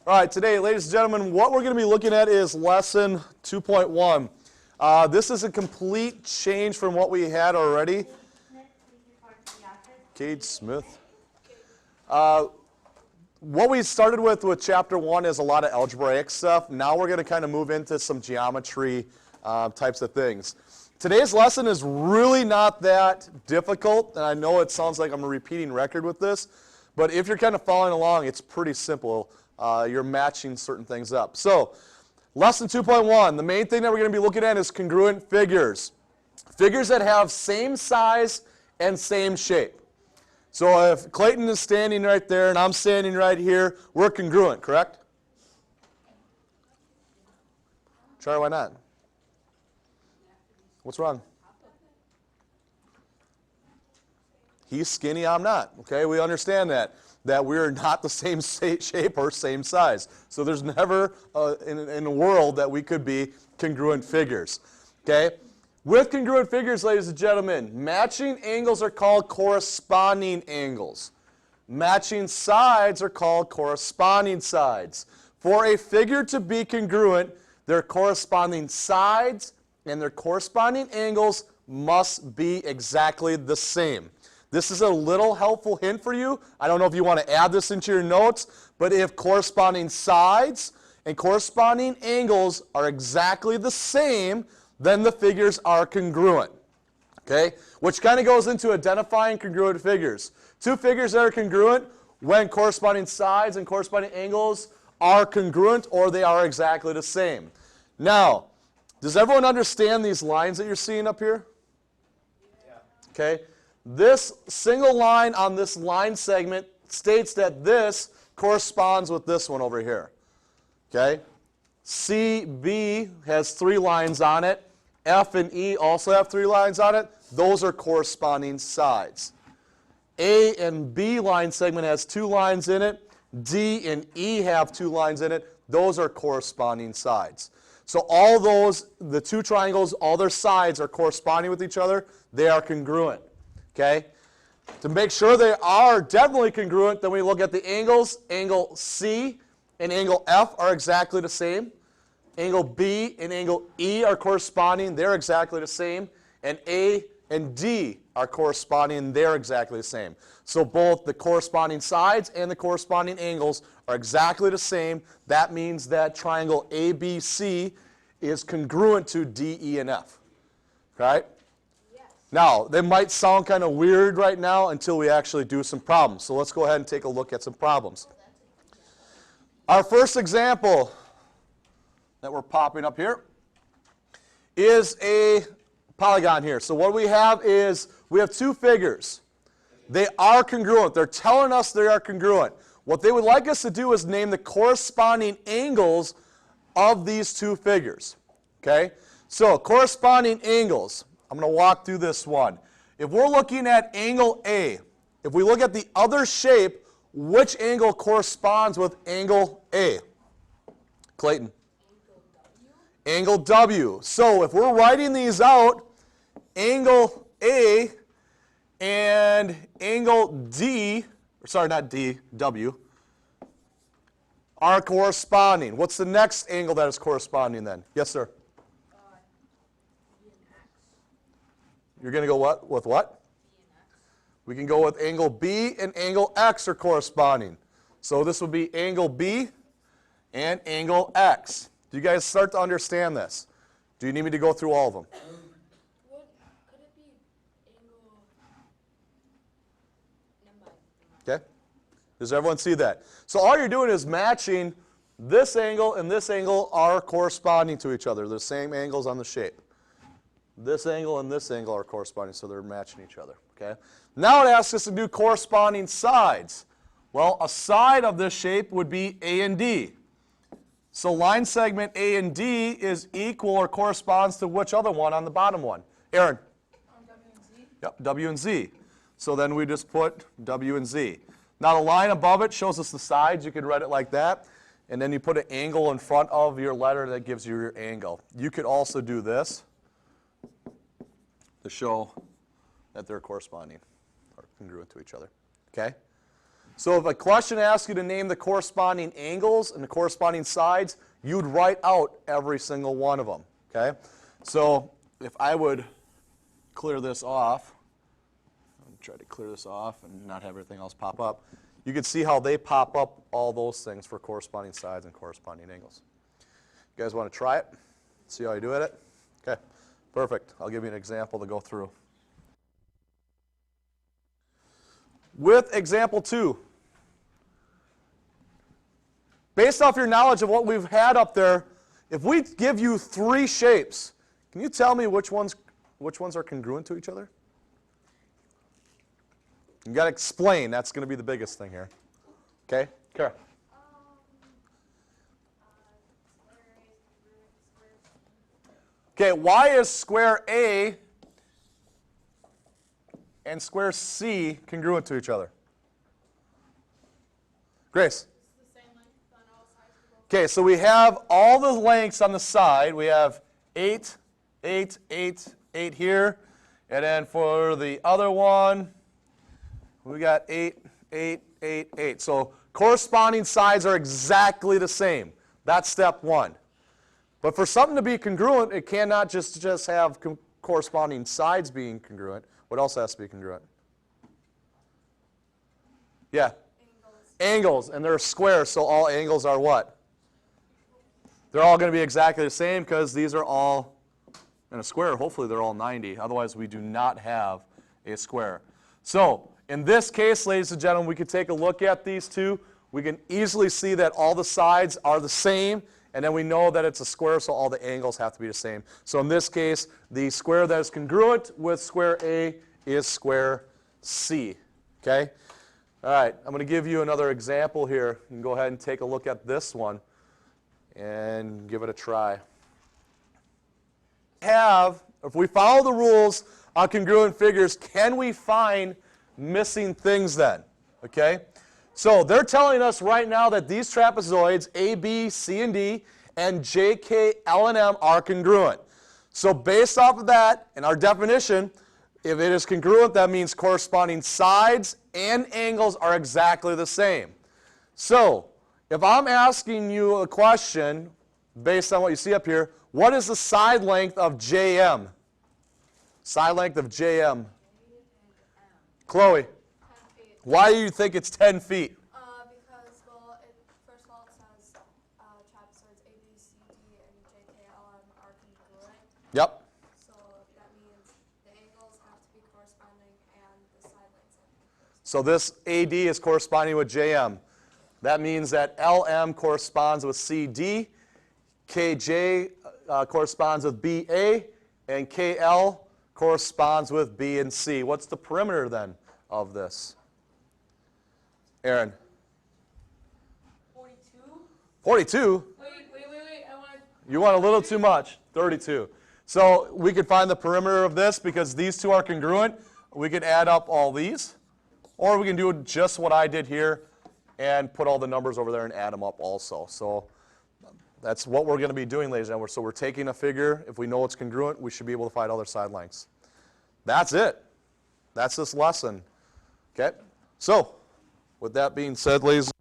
All right, today, ladies and gentlemen, what we're going to be looking at is lesson 2.1. This is a complete change from what we had already. Cade Smith. What we started with chapter 1 is a lot of algebraic stuff. Now we're going to kind of move into some geometry types of things. Today's lesson is really not that difficult, and I know it sounds like I'm a repeating record with this, but if you're kind of following along, it's pretty simple. You're matching certain things up. So, lesson 2.1, the main thing that we're going to be looking at is congruent figures. Figures that have same size and same shape. So if Clayton is standing right there and I'm standing right here, we're congruent, correct? Charlie, why not? What's wrong? He's skinny, I'm not. Okay, we understand that we're not the same shape or same size. So there's never in a world that we could be congruent figures. Okay? With congruent figures, ladies and gentlemen, matching angles are called corresponding angles. Matching sides are called corresponding sides. For a figure to be congruent, their corresponding sides and their corresponding angles must be exactly the same. This is a little helpful hint for you. I don't know if you want to add this into your notes, but if corresponding sides and corresponding angles are exactly the same, then the figures are congruent. Okay? Which kind of goes into identifying congruent figures. Two figures that are congruent when corresponding sides and corresponding angles are congruent or they are exactly the same. Now, does everyone understand these lines that you're seeing up here? Yeah. Okay? This single line on this line segment states that this corresponds with this one over here. Okay? CB has 3 lines on it. F and E also have 3 lines on it. Those are corresponding sides. A and B line segment has 2 lines in it. D and E have 2 lines in it. Those are corresponding sides. So all those, the 2 triangles, all their sides are corresponding with each other. They are congruent. Okay? To make sure they are definitely congruent, then we look at the angles. Angle C and angle F are exactly the same. Angle B and angle E are corresponding. They're exactly the same. And A and D are corresponding. They're exactly the same. So both the corresponding sides and the corresponding angles are exactly the same. That means that triangle ABC is congruent to D, E, and F. Right? Now, they might sound kind of weird right now until we actually do some problems. So let's go ahead and take a look at some problems. Our first example that we're popping up here is a polygon here. So what we have is we have 2 figures. They are congruent. They're telling us they are congruent. What they would like us to do is name the corresponding angles of these 2 figures. Okay? So corresponding angles. I'm going to walk through this one. If we're looking at angle A, if we look at the other shape, which angle corresponds with angle A? Clayton. Angle W. So if we're writing these out, angle A and angle D, sorry, not D, W, are corresponding. What's the next angle that is corresponding then? Yes, sir? You're going to go what? With what? We can go with angle B and angle X are corresponding. So this would be angle B and angle X. Do you guys start to understand this? Do you need me to go through all of them? Could it be angle? Okay. Does everyone see that? So all you're doing is matching this angle and this angle are corresponding to each other. They're the same angles on the shape. This angle and this angle are corresponding, so they're matching each other. Okay. Now it asks us to do corresponding sides. Well, a side of this shape would be A and D. So line segment A and D is equal or corresponds to which other one on the bottom one? Aaron? W and Z? Yep, W and Z. So then we just put W and Z. Now the line above it shows us the sides. You could write it like that. And then you put an angle in front of your letter that gives you your angle. You could also do this to show that they're corresponding or congruent to each other. Okay? So if a question asks you to name the corresponding angles and the corresponding sides, you'd write out every single one of them, okay? So if I would clear this off, I'll try to clear this off and not have everything else pop up, you can see how they pop up all those things for corresponding sides and corresponding angles. You guys want to try it? See how you do it? Okay, perfect. I'll give you an example to go through. With example 2, based off your knowledge of what we've had up there, if we give you 3 shapes, can you tell me which ones are congruent to each other? You got to explain. That's going to be the biggest thing here. Okay, Kara. Okay, why is square A and square C congruent to each other? Grace. It's the same length on all sides of both. Okay, so we have all the lengths on the side. We have 8, 8, 8, 8 here. And then for the other one, we got 8, 8, 8, 8. So corresponding sides are exactly the same. That's step 1. But for something to be congruent, it cannot just have corresponding sides being congruent. What else has to be congruent? Yeah. Angles, and they're squares, so all angles are what? They're all going to be exactly the same because these are all in a square. Hopefully they're all 90. Otherwise, we do not have a square. So in this case, ladies and gentlemen, we could take a look at these two. We can easily see that all the sides are the same, and then we know that it's a square, so all the angles have to be the same. So in this case, the square that is congruent with square A is square C. Okay? All right, I'm going to give you another example here. You can go ahead and take a look at this one and give it a try. If we follow the rules on congruent figures, can we find missing things then? Okay? So they're telling us right now that these trapezoids, A, B, C, and D, and J, K, L, and M are congruent. So based off of that, in our definition, if it is congruent, that means corresponding sides and angles are exactly the same. So if I'm asking you a question based on what you see up here, what is the side length of JM? Side length of JM. Chloe, 10 feet. why do you think it's 10 feet? Because, well, first of all, it says trapezoids A, B, C, D, and J, K, L, M are congruent. Yep. So that means the angles have to be corresponding and the side lengths have to be corresponding. So this AD is corresponding with JM. That means that LM corresponds with CD, KJ corresponds with BA, and KL corresponds with B and C. What's the perimeter then of this? Aaron? 42? 42? Wait, I want to... You want a little too much. 32. So we could find the perimeter of this because these two are congruent. We could add up all these. Or we can do just what I did here and put all the numbers over there and add them up also. So that's what we're going to be doing, ladies and gentlemen. So we're taking a figure. If we know it's congruent, we should be able to find all their side lengths. That's it. That's this lesson. Okay? So with that being said, ladies